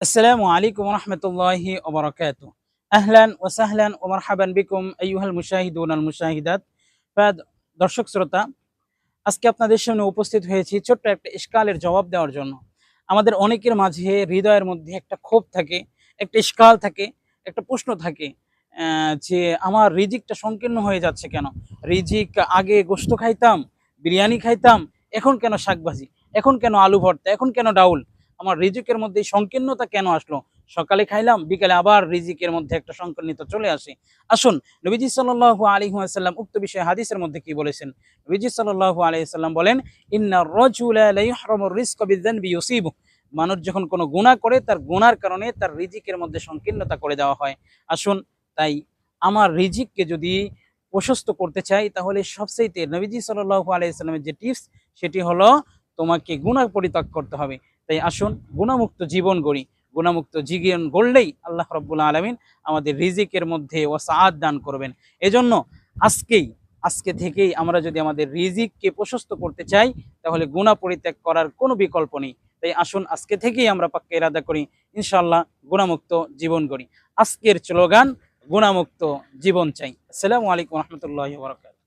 আসসালামু আলাইকুম রহমতুল্লাহি ওবরাকাতু। আহলান ওয়া সাহলান ওয়া মারহাবান বিকুম আইয়ুহাল মুশাহিদুন আল মুশাহিদাত। দর্শক শ্রোতা, আজকে আপনাদের সামনে উপস্থিত হয়েছি ছোট্ট একটা ইশকালের জবাব দেওয়ার জন্য। আমাদের অনেকের মাঝে হৃদয়ের মধ্যে একটা ক্ষোভ থাকে, একটা ইশকাল থাকে, একটা প্রশ্ন থাকে, যে আমার রিজিকটা সংকীর্ণ হয়ে যাচ্ছে কেন? রিজিক আগে গোশত খাইতাম, বিরিয়ানি খাইতাম, এখন কেন শাকভাজি? এখন কেন আলু ভর্তা? এখন কেন ডাউল? আমার রিজিকের মধ্যে এই সংকীর্ণতা কেন আসলো? সকালে খাইলাম, বিকালে আবার রিজিকের মধ্যে একটা সংকীর্ণতা চলে আসে। আসুন, নবীজি সাল্লাল্লাহু আলাইহি ওয়াসাল্লাম উক্ত বিষয়ে হাদিসের মধ্যে কি বলেছেন? নবীজি সাল্লাল্লাহু আলাইহি ওয়াসাল্লাম বলেন, ইন্নার রাজুলা লা ইহরামুর রিজকা বিযানবি ইউসিবু। মানুষ যখন কোনো গুনাহ করে তার গুনার কারণে তার রিজিকের মধ্যে সংকীর্ণতা করে দেওয়া হয়। আসুন, তাই আমার রিজিককে যদি প্রশস্ত করতে চাই তাহলে সবচাইতে নবীজি সাল্লাল্লাহু আলাইহি ওয়াসাল্লামের যে টিপস সেটি হলো তোমাকে গুনাহ পরিত্যাগ করতে হবে। তাই আসুন গুনাহমুক্ত জীবন গড়ি। গুনাহমুক্ত জীবন গড়লেই আল্লাহ রাব্বুল আলামিন আমাদের রিজিকের মধ্যে ওয়াসাআত দান করবেন। এজন্য আজকে থেকেই আমরা যদি আমাদের রিজিককে প্রশস্ত করতে চাই তাহলে গুনাহ পরিত্যাগ করার কোনো বিকল্প নেই। তাই আসুন আজকে থেকেই আমরা পাক্কা ইরাদা করি, ইনশাআল্লাহ গুনাহমুক্ত জীবন গড়ি। আজকের স্লোগান গুনাহমুক্ত জীবন চাই। আসসালামু আলাইকুম ওয়া রাহমাতুল্লাহি ওয়া বারাকাতুহু।